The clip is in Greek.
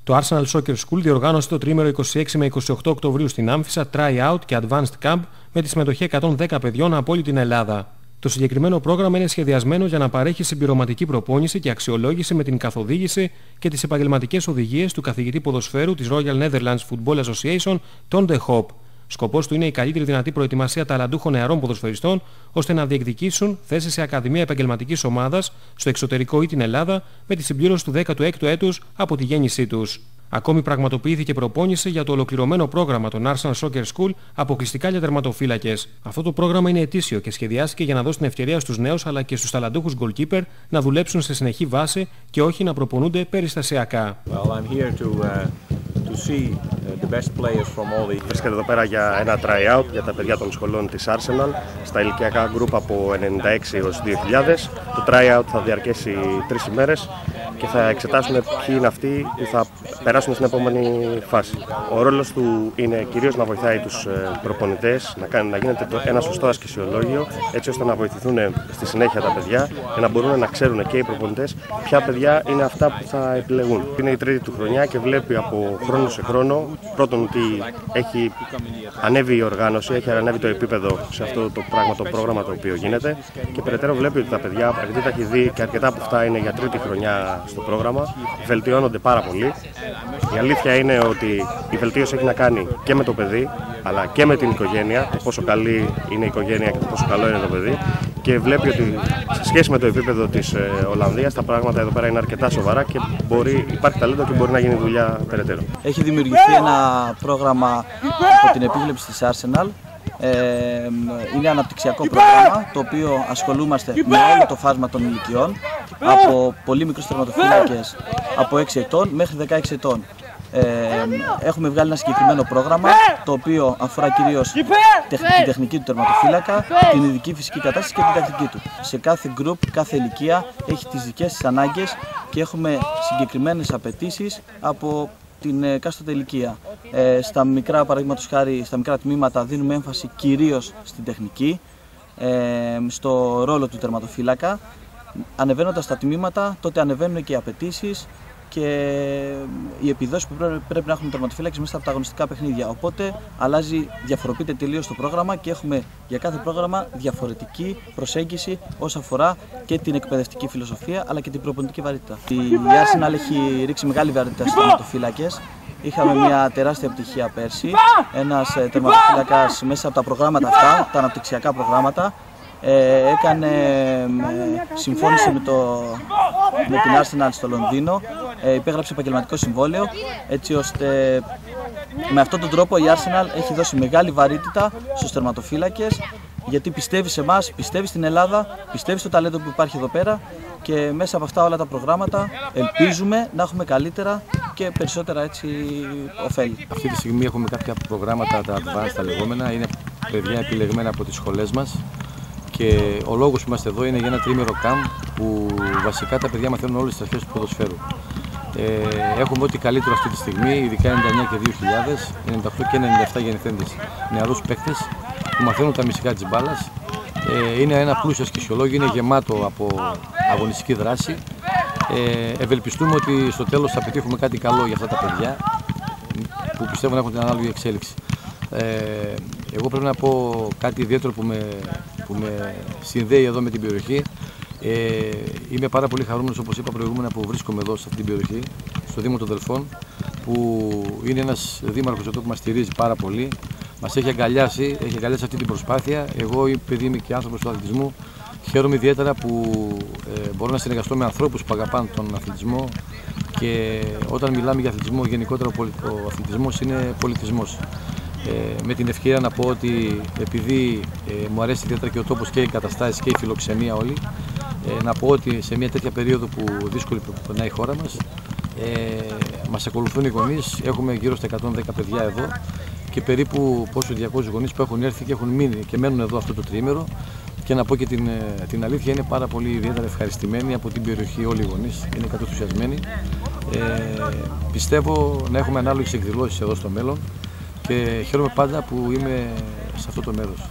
Το Arsenal Soccer School διοργάνωσε το τρίμερο 26 με 28 Οκτωβρίου στην Άμφισσα Try-Out και Advanced Camp με τη συμμετοχή 110 παιδιών από όλη την Ελλάδα. Το συγκεκριμένο πρόγραμμα είναι σχεδιασμένο για να παρέχει συμπληρωματική προπόνηση και αξιολόγηση με την καθοδήγηση και τις επαγγελματικές οδηγίες του καθηγητή ποδοσφαίρου της Royal Netherlands Football Association, Ton de Hoop. Σκοπός του είναι η καλύτερη δυνατή προετοιμασία ταλαντούχων νεαρών ποδοσφαιριστών ώστε να διεκδικήσουν θέση σε ακαδημία επαγγελματικής ομάδας στο εξωτερικό ή την Ελλάδα με τη συμπλήρωση του 16ου έτους από τη γέννησή τους. Ακόμη πραγματοποιήθηκε προπόνηση για το ολοκληρωμένο πρόγραμμα των Arsenal Soccer School αποκλειστικά για τερματοφύλακες. Αυτό το πρόγραμμα είναι ετήσιο και σχεδιάστηκε για να δώσει την ευκαιρία στους νέους αλλά και στους ταλαντούχους goalkeeper να δουλέψουν σε συνεχή βάση και όχι να προπονούνται περιστασιακά. Βρίσκεται εδώ πέρα για ένα try-out για τα παιδιά των σχολών της Arsenal στα ηλικιακά group από 96 έως 2000. Το try-out θα διαρκέσει 3 ημέρες και θα εξετάσουμε ποιοι είναι αυτοί που θα περάσουν στην επόμενη φάση. Ο ρόλος του είναι κυρίως να βοηθάει τους προπονητές να γίνεται ένα σωστό ασκησιολόγιο, έτσι ώστε να βοηθηθούν στη συνέχεια τα παιδιά και να μπορούν να ξέρουν και οι προπονητές ποια παιδιά είναι αυτά που θα επιλεγούν. Είναι η τρίτη του χρονιά και βλέπει από χρόνο σε χρόνο πρώτον ότι έχει ανέβει η οργάνωση, έχει ανέβει το επίπεδο σε αυτό το πρόγραμμα το οποίο γίνεται και περαιτέρω βλέπει ότι τα παιδιά, επειδή τα έχει δει και αρκετά από αυτά είναι για τρίτη χρονιά στο πρόγραμμα, βελτιώνονται πάρα πολύ. Η αλήθεια είναι ότι η βελτίωση έχει να κάνει και με το παιδί, αλλά και με την οικογένεια, το πόσο καλή είναι η οικογένεια και το πόσο καλό είναι το παιδί. Και βλέπει ότι σε σχέση με το επίπεδο της Ολλανδίας, τα πράγματα εδώ πέρα είναι αρκετά σοβαρά και υπάρχει ταλέντο και μπορεί να γίνει δουλειά περαιτέρω. Έχει δημιουργηθεί ένα πρόγραμμα από την επίβλεψη της Arsenal. Είναι αναπτυξιακό πρόγραμμα το οποίο ασχολούμαστε με όλο το φάσμα των ηλικιών από πολύ μικρούς τερματοφύλακες από 6 ετών μέχρι 16 ετών. Έχουμε βγάλει ένα συγκεκριμένο πρόγραμμα το οποίο αφορά κυρίως την τεχνική του τερματοφύλακα, την ειδική φυσική κατάσταση και την τακτική του. Σε κάθε group, κάθε ηλικία έχει τις δικές της ανάγκες και έχουμε συγκεκριμένες απαιτήσεις από την εκάστοτε ηλικία. Στα μικρά, παραδείγματος χάρη, στα μικρά τμήματα δίνουμε έμφαση κυρίως στην τεχνική, στο ρόλο του τερματοφύλακα. Ανεβαίνοντας στα τμήματα, τότε ανεβαίνουν και οι απαιτήσεις και οι επιδόσεις που πρέπει να έχουν οι τερματοφύλακες μέσα από τα αγωνιστικά παιχνίδια. Οπότε διαφοροποιείται τελείως το πρόγραμμα και έχουμε για κάθε πρόγραμμα διαφορετική προσέγγιση όσον αφορά και την εκπαιδευτική φιλοσοφία αλλά και την προπονητική βαρύτητα. Η Arsenal έχει ρίξει μεγάλη βαρύτητα στους τερματοφύλακες. Είχαμε μια τεράστια επιτυχία πέρσι. Ένας τερματοφύλακας μέσα από τα προγράμματα αυτά, τα αναπτυξιακά προγράμματα, συμφώνησε με την Arsenal στο Λονδίνο, υπέγραψε επαγγελματικό συμβόλαιο, έτσι ώστε με αυτόν τον τρόπο η Arsenal έχει δώσει μεγάλη βαρύτητα στους τερματοφύλακες, γιατί πιστεύει σε εμάς, πιστεύει στην Ελλάδα, πιστεύει στο ταλέντο που υπάρχει εδώ πέρα και μέσα από αυτά όλα τα προγράμματα ελπίζουμε να έχουμε καλύτερα και περισσότερα έτσι ωφέλη. Αυτή τη στιγμή έχουμε κάποια προγράμματα, τα advanced τα λεγόμενα, είναι παιδιά επιλεγμένα από τις σχολές μας. Και ο λόγος που είμαστε εδώ είναι για ένα τρίμερο camp που βασικά τα παιδιά μαθαίνουν όλες τις αρχές του ποδοσφαίρου. Έχουμε ό,τι καλύτερο αυτή τη στιγμή, ειδικά 99 και 2000, 98 και 97 γεννηθέντες νεαρούς παίκτες που μαθαίνουν τα μυστικά της μπάλας. Είναι ένα πλούσιο ασκησιολόγιο, είναι γεμάτο από αγωνιστική δράση. Ευελπιστούμε ότι στο τέλος θα πετύχουμε κάτι καλό για αυτά τα παιδιά που πιστεύω να έχουν την ανάλογη εξέλιξη. Εγώ πρέπει να πω κάτι ιδιαίτερο που με συνδέει εδώ με την περιοχή. Είμαι πάρα πολύ χαρούμενος, όπως είπα προηγούμενα, που βρίσκομαι εδώ σε αυτή την περιοχή, στο Δήμο των Δελφών, που είναι ένας δήμαρχος εδώ που μας στηρίζει πάρα πολύ. Μας έχει αγκαλιάσει αυτή την προσπάθεια. Εγώ, επειδή είμαι και άνθρωπος του αθλητισμού, χαίρομαι ιδιαίτερα που μπορώ να συνεργαστώ με ανθρώπους που αγαπάνε τον αθλητισμό και όταν μιλάμε για αθλητισμό, γενικότερα ο αθλητισμός είναι πολιτισμός. Με την ευκαιρία να πω ότι επειδή μου αρέσει ιδιαίτερα και ο τόπος και οι καταστάσεις και η φιλοξενία όλη, να πω ότι σε μια τέτοια περίοδο που δύσκολη περνάει η χώρα μας, μας ακολουθούν οι γονείς, έχουμε γύρω στα 110 παιδιά εδώ και περίπου 200 γονείς που έχουν έρθει και έχουν μείνει και μένουν εδώ αυτό το τριήμερο και να πω και την αλήθεια, είναι πάρα πολύ ιδιαίτερα ευχαριστημένοι από την περιοχή όλοι οι γονείς, είναι κατενθουσιασμένοι. Πιστεύω να έχουμε ανάλογες εκδηλώσεις εδώ στο μέλλον και χαίρομαι πάντα που είμαι σε αυτό το μέρος.